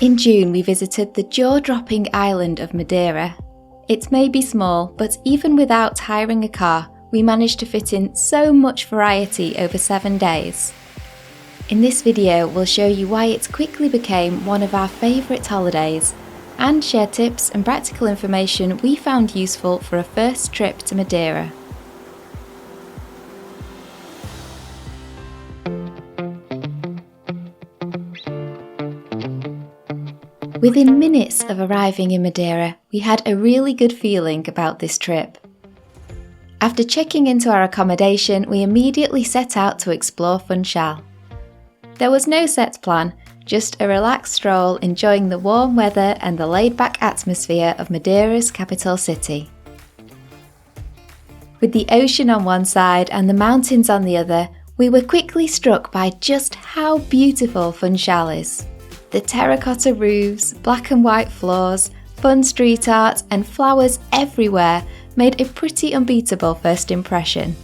In June, we visited the jaw-dropping island of Madeira. It may be small, but even without hiring a car, we managed to fit in so much variety over 7 days. In this video, we'll show you why it quickly became one of our favourite holidays and share tips and practical information we found useful for a first trip to Madeira. Within minutes of arriving in Madeira, we had a really good feeling about this trip. After checking into our accommodation, we immediately set out to explore Funchal. There was no set plan, just a relaxed stroll enjoying the warm weather and the laid-back atmosphere of Madeira's capital city. With the ocean on one side and the mountains on the other, we were quickly struck by just how beautiful Funchal is. The terracotta roofs, black and white floors, fun street art and flowers everywhere made a pretty unbeatable first impression.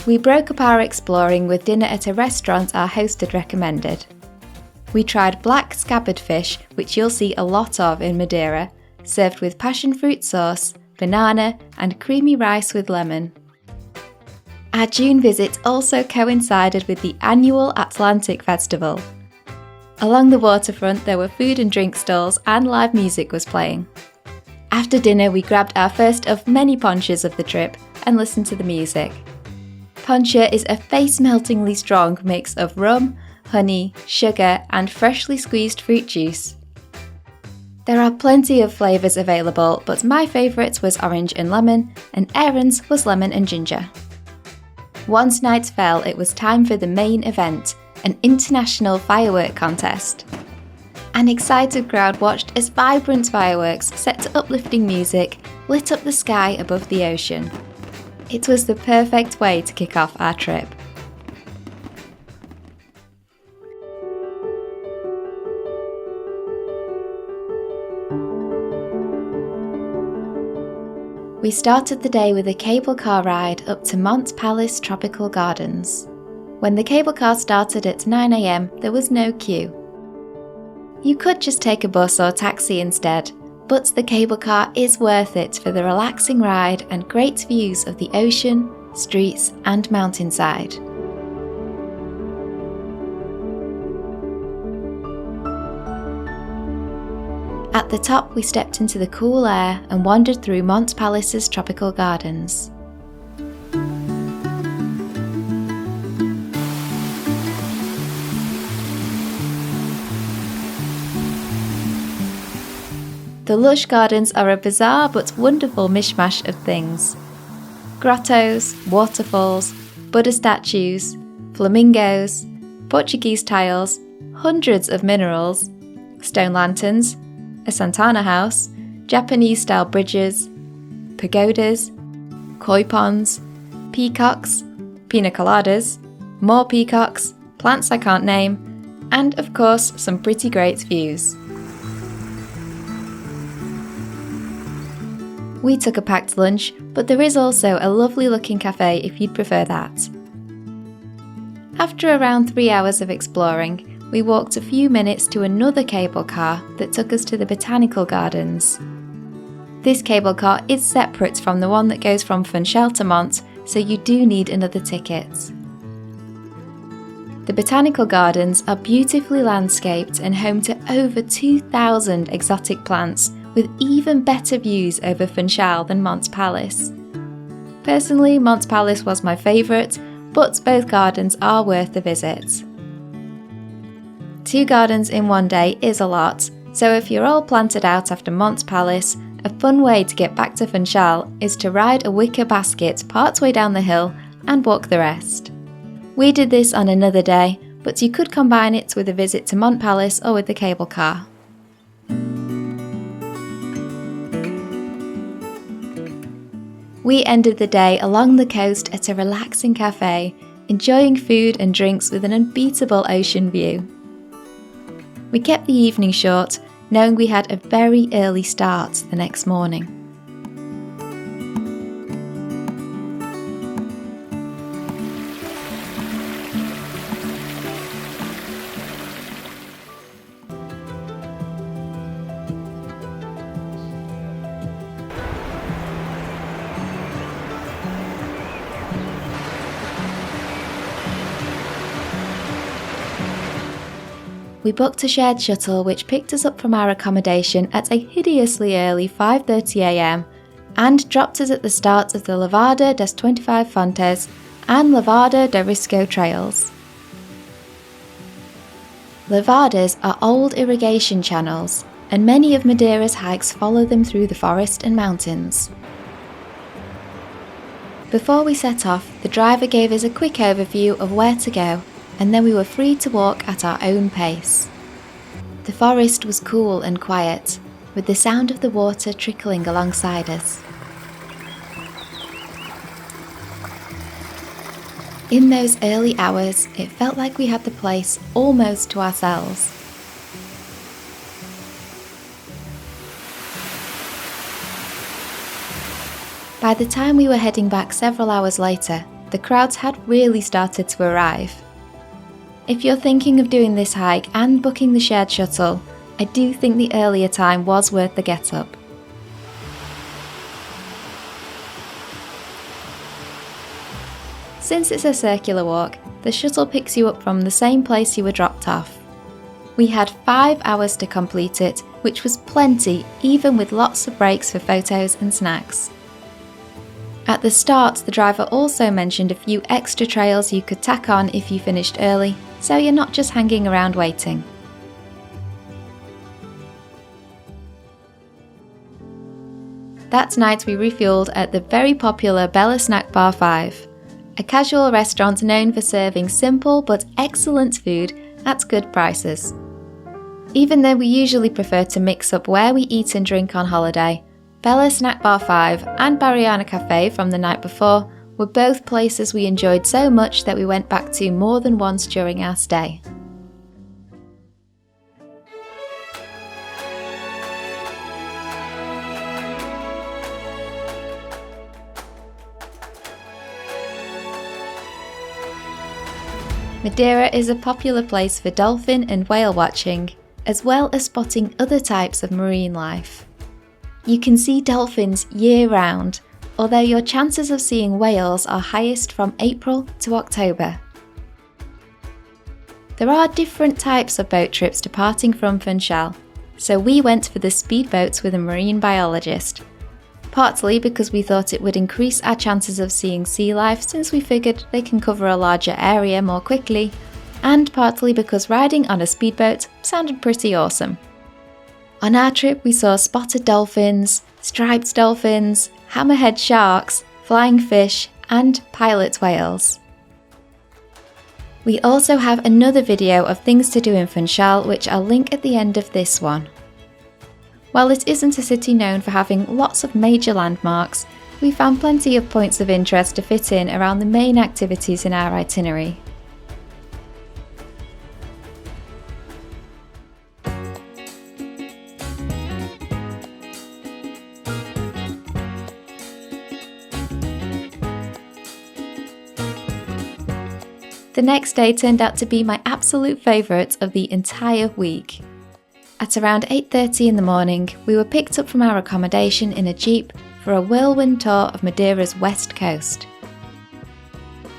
We broke up our exploring with dinner at a restaurant our host had recommended. We tried black scabbard fish, which you'll see a lot of in Madeira, served with passion fruit sauce, banana and creamy rice with lemon. Our June visit also coincided with the annual Atlantic Festival. Along the waterfront there were food and drink stalls and live music was playing. After dinner we grabbed our first of many ponchas of the trip and listened to the music. Poncha is a face-meltingly strong mix of rum, honey, sugar and freshly squeezed fruit juice. There are plenty of flavours available, but my favourite was orange and lemon, and Aaron's was lemon and ginger. Once night fell, it was time for the main event, an international firework contest. An excited crowd watched as vibrant fireworks set to uplifting music lit up the sky above the ocean. It was the perfect way to kick off our trip. We started the day with a cable car ride up to Mont Palace Tropical Gardens. When the cable car started at 9 AM, there was no queue. You could just take a bus or taxi instead, but the cable car is worth it for the relaxing ride and great views of the ocean, streets and mountainside. At the top, we stepped into the cool air and wandered through Mont Palace's tropical gardens. The lush gardens are a bizarre but wonderful mishmash of things. Grottos, waterfalls, Buddha statues, flamingos, Portuguese tiles, hundreds of minerals, stone lanterns, a Santana house, Japanese-style bridges, pagodas, koi ponds, peacocks, pina coladas, more peacocks, plants I can't name, and of course some pretty great views. We took a packed lunch, but there is also a lovely looking cafe if you'd prefer that. After around 3 hours of exploring, we walked a few minutes to another cable car that took us to the botanical gardens. This cable car is separate from the one that goes from Funchal to Mont, so you do need another ticket. The botanical gardens are beautifully landscaped and home to over 2,000 exotic plants, with even better views over Funchal than Mont Palace. Personally, Mont Palace was my favourite, but both gardens are worth a visit. 2 gardens in one day is a lot, so if you're all planted out after Mont Palace, a fun way to get back to Funchal is to ride a wicker basket partway down the hill and walk the rest. We did this on another day, but you could combine it with a visit to Mont Palace or with the cable car. We ended the day along the coast at a relaxing cafe, enjoying food and drinks with an unbeatable ocean view. We kept the evening short, knowing we had a very early start the next morning. we booked a shared shuttle which picked us up from our accommodation at a hideously early 5:30 a.m. and dropped us at the start of the Levada das 25 Fontes and Levada do Risco trails. Levadas are old irrigation channels, and many of Madeira's hikes follow them through the forest and mountains. Before we set off, the driver gave us a quick overview of where to go, and then we were free to walk at our own pace. The forest was cool and quiet, with the sound of the water trickling alongside us. In those early hours, it felt like we had the place almost to ourselves. By the time we were heading back several hours later, the crowds had really started to arrive. If you're thinking of doing this hike and booking the shared shuttle, I do think the earlier time was worth the get-up. Since it's a circular walk, the shuttle picks you up from the same place you were dropped off. We had 5 hours to complete it, which was plenty, even with lots of breaks for photos and snacks. At the start, the driver also mentioned a few extra trails you could tack on if you finished early, so you're not just hanging around waiting. That night we refueled at the very popular Bella Snack Bar 5, a casual restaurant known for serving simple but excellent food at good prices. Even though we usually prefer to mix up where we eat and drink on holiday, Bella Snack Bar 5 and Bariana Cafe from the night before were both places we enjoyed so much that we went back to more than once during our stay. Madeira is a popular place for dolphin and whale watching, as well as spotting other types of marine life. You can see dolphins year-round, although your chances of seeing whales are highest from April to October. There are different types of boat trips departing from Funchal, so we went for the speedboats with a marine biologist, partly because we thought it would increase our chances of seeing sea life since we figured they can cover a larger area more quickly, and partly because riding on a speedboat sounded pretty awesome. On our trip we saw spotted dolphins, striped dolphins, hammerhead sharks, flying fish, and pilot whales. We also have another video of things to do in Funchal which I'll link at the end of this one. While it isn't a city known for having lots of major landmarks, we found plenty of points of interest to fit in around the main activities in our itinerary. The next day turned out to be my absolute favourite of the entire week. At around 8:30 in the morning, we were picked up from our accommodation in a jeep for a whirlwind tour of Madeira's west coast.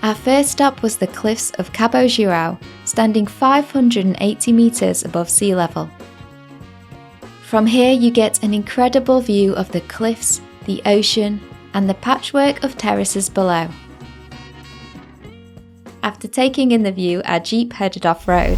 Our first stop was the cliffs of Cabo João, standing 580 metres above sea level. From here you get an incredible view of the cliffs, the ocean, and the patchwork of terraces below. After taking in the view, our jeep headed off-road.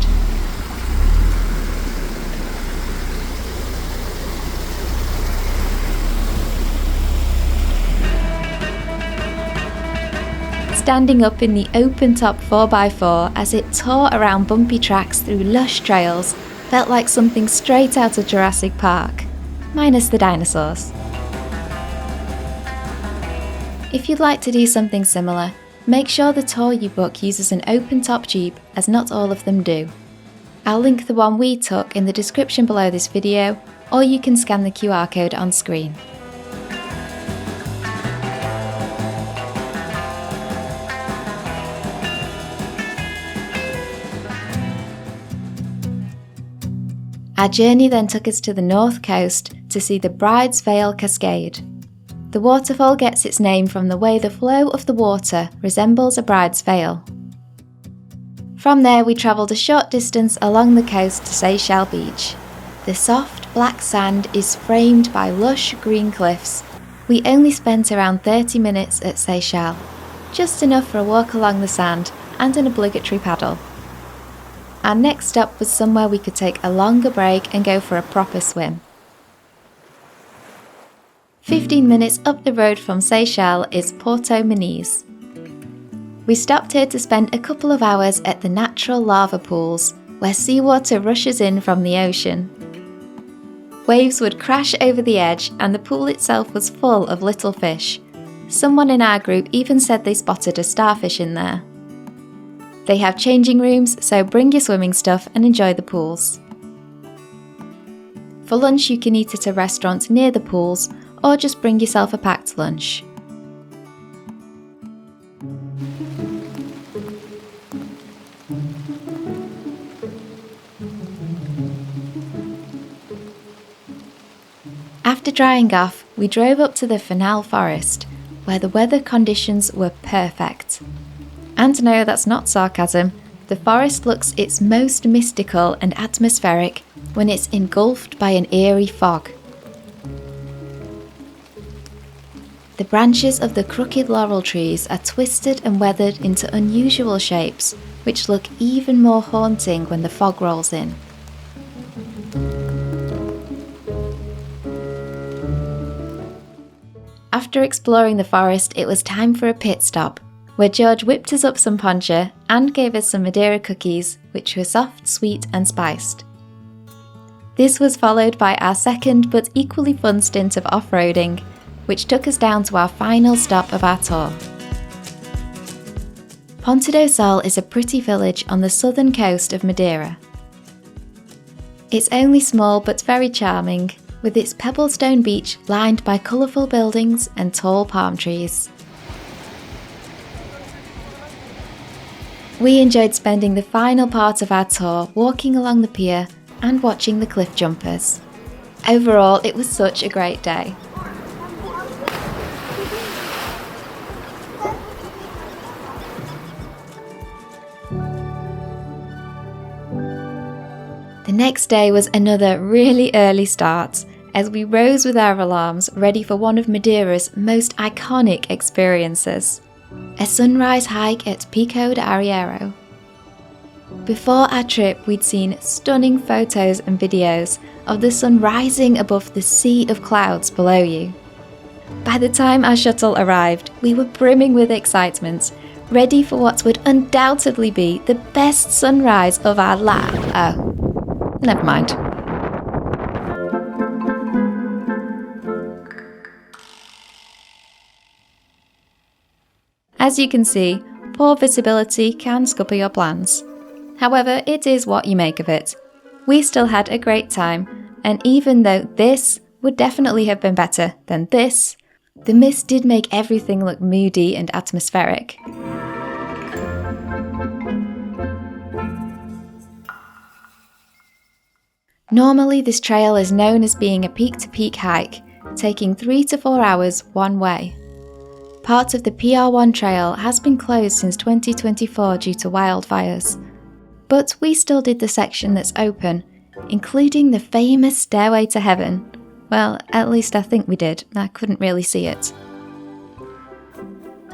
Standing up in the open-top 4x4 as it tore around bumpy tracks through lush trails felt like something straight out of Jurassic Park, minus the dinosaurs. If you'd like to do something similar, make sure the tour you book uses an open-top jeep, as not all of them do. I'll link the one we took in the description below this video, or you can scan the QR code on screen. Our journey then took us to the north coast to see the Bride's Veil Cascade. The waterfall gets its name from the way the flow of the water resembles a bride's veil. From there we travelled a short distance along the coast to Seychelles Beach. The soft black sand is framed by lush green cliffs. We only spent around 30 minutes at Seychelles, just enough for a walk along the sand and an obligatory paddle. Our next stop was somewhere we could take a longer break and go for a proper swim. 15 minutes up the road from Seychelles is Porto Muniz. We stopped here to spend a couple of hours at the natural lava pools, where seawater rushes in from the ocean. Waves would crash over the edge and the pool itself was full of little fish. Someone in our group even said they spotted a starfish in there. They have changing rooms, so bring your swimming stuff and enjoy the pools. For lunch you can eat at a restaurant near the pools, or just bring yourself a packed lunch. After drying off, we drove up to the FUNCHAL forest, where the weather conditions were perfect. And no, that's not sarcasm, the forest looks its most mystical and atmospheric when it's engulfed by an eerie fog. The branches of the crooked laurel trees are twisted and weathered into unusual shapes, which look even more haunting when the fog rolls in. After exploring the forest, it was time for a pit stop, where George whipped us up some poncha and gave us some Madeira cookies, which were soft, sweet and spiced. This was followed by our second but equally fun stint of off-roading, which took us down to our final stop of our tour. Ponta do Sol is a pretty village on the southern coast of Madeira. It's only small but very charming, with its pebblestone beach lined by colourful buildings and tall palm trees. We enjoyed spending the final part of our tour walking along the pier and watching the cliff jumpers. Overall, it was such a great day. The next day was another really early start, as we rose with our alarms ready for one of Madeira's most iconic experiences, a sunrise hike at Pico de Arieiro. Before our trip, we'd seen stunning photos and videos of the sun rising above the sea of clouds below you. By the time our shuttle arrived, we were brimming with excitement, ready for what would undoubtedly be the best sunrise of our life. Oh, never mind. As you can see, poor visibility can scupper your plans. However, it is what you make of it. We still had a great time, and even though this would definitely have been better than this, the mist did make everything look moody and atmospheric. Normally this trail is known as being a peak-to-peak hike, taking 3 to 4 hours one way. Part of the PR1 trail has been closed since 2024 due to wildfires, but we still did the section that's open, including the famous Stairway to Heaven. Well, at least I think we did, I couldn't really see it.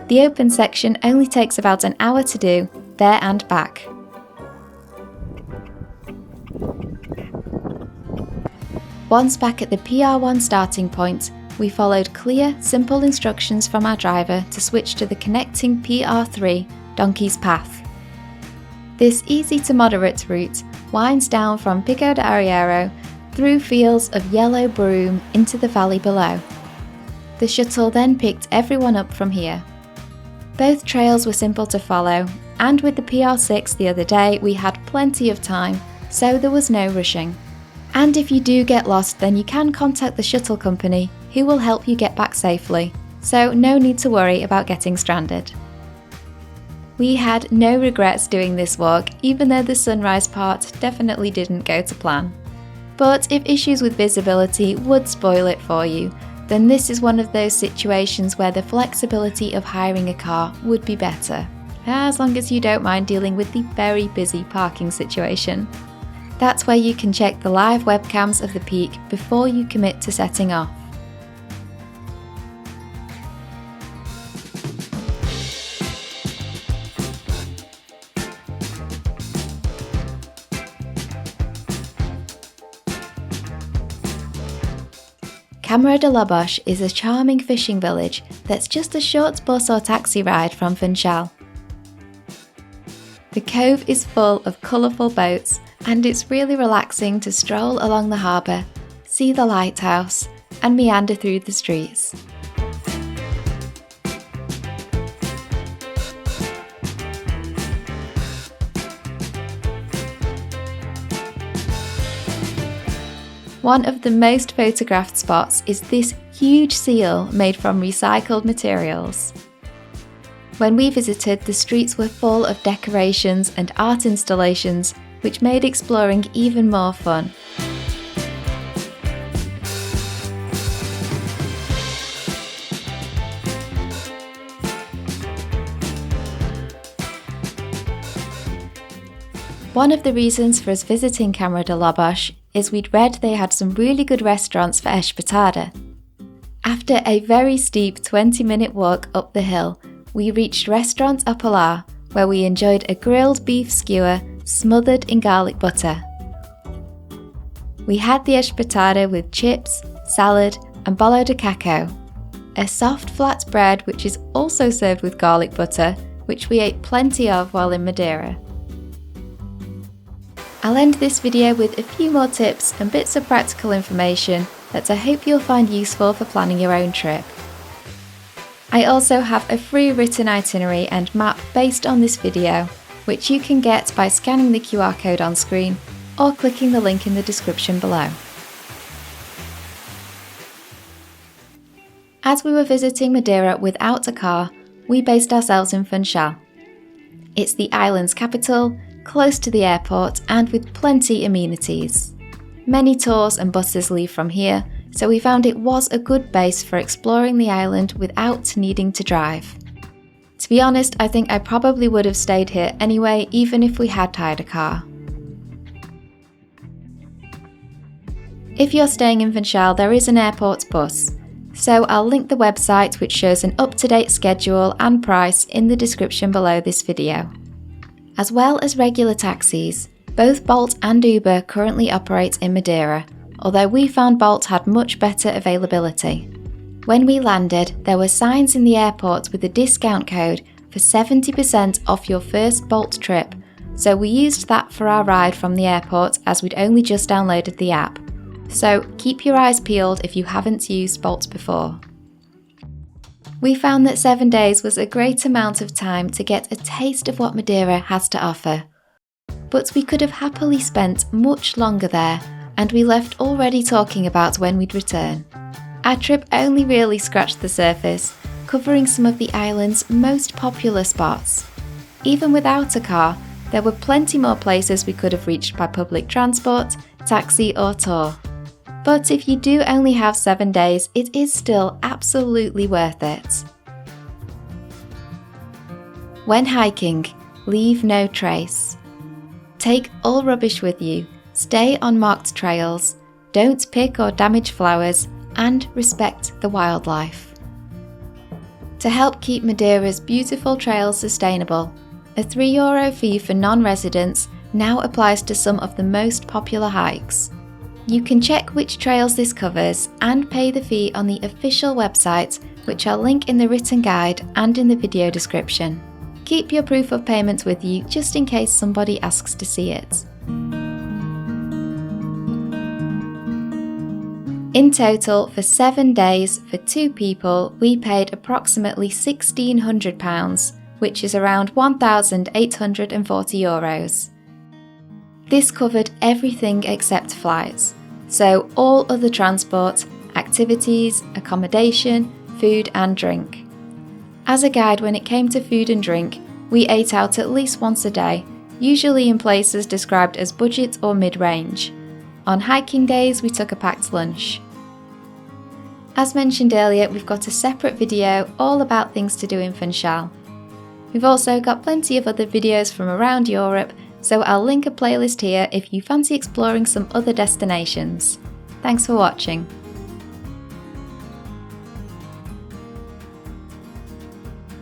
The open section only takes about an hour to do, there and back. Once back at the PR1 starting point, we followed clear, simple instructions from our driver to switch to the connecting PR3 Donkey's Path. This easy to moderate route winds down from Pico de Arieiro through fields of yellow broom into the valley below. The shuttle then picked everyone up from here. Both trails were simple to follow, and with the PR6 the other day we had plenty of time, so there was no rushing. And if you do get lost, then you can contact the shuttle company, who will help you get back safely, so no need to worry about getting stranded. We had no regrets doing this walk, even though the sunrise part definitely didn't go to plan. But if issues with visibility would spoil it for you, then this is one of those situations where the flexibility of hiring a car would be better. as long as you don't mind dealing with the very busy parking situation. That's where you can check the live webcams of the peak before you commit to setting off. Câmara de Lobos is a charming fishing village that's just a short bus or taxi ride from Funchal. The cove is full of colourful boats, and it's really relaxing to stroll along the harbour, see the lighthouse, and meander through the streets. One of the most photographed spots is this huge seal made from recycled materials. When we visited, the streets were full of decorations and art installations, which made exploring even more fun. One of the reasons for us visiting Câmara de Lobos is we'd read they had some really good restaurants for espetada. After a very steep 20-minute walk up the hill, we reached Restaurant Apolar, where we enjoyed a grilled beef skewer smothered in garlic butter. We had the espetada with chips, salad, and bolo de caco, a soft flat bread which is also served with garlic butter, which we ate plenty of while in Madeira. I'll end this video with a few more tips and bits of practical information that I hope you'll find useful for planning your own trip. I also have a free written itinerary and map based on this video, which you can get by scanning the QR code on screen or clicking the link in the description below. As we were visiting Madeira without a car, we based ourselves in Funchal. It's the island's capital, close to the airport and with plenty amenities. Many tours and buses leave from here, so we found it was a good base for exploring the island without needing to drive. To be honest, I think I probably would have stayed here anyway, even if we had hired a car. If you're staying in Funchal, there is an airport bus, so I'll link the website which shows an up-to-date schedule and price in the description below this video. As well as regular taxis, both Bolt and Uber currently operate in Madeira, although we found Bolt had much better availability. When we landed, there were signs in the airport with a discount code for 70% off your first Bolt trip, so we used that for our ride from the airport as we'd only just downloaded the app. So keep your eyes peeled if you haven't used Bolt before. We found that 7 days was a great amount of time to get a taste of what Madeira has to offer. But we could have happily spent much longer there, and we left already talking about when we'd return. Our trip only really scratched the surface, covering some of the island's most popular spots. Even without a car, there were plenty more places we could have reached by public transport, taxi or tour. But if you do only have 7 days, it is still absolutely worth it. When hiking, leave no trace. Take all rubbish with you, stay on marked trails, don't pick or damage flowers, and respect the wildlife. To help keep Madeira's beautiful trails sustainable, a €3 fee for non-residents now applies to some of the most popular hikes. You can check which trails this covers and pay the fee on the official website, which I'll link in the written guide and in the video description. Keep your proof of payment with you just in case somebody asks to see it. In total, for 7 days, for 2 people, we paid approximately £1,600, which is around €1,840. This covered everything except flights, so all other transport, activities, accommodation, food and drink. As a guide, when it came to food and drink, we ate out at least once a day, usually in places described as budget or mid-range. On hiking days, we took a packed lunch. As mentioned earlier, we've got a separate video all about things to do in Funchal. We've also got plenty of other videos from around Europe, so I'll link a playlist here if you fancy exploring some other destinations. Thanks for watching.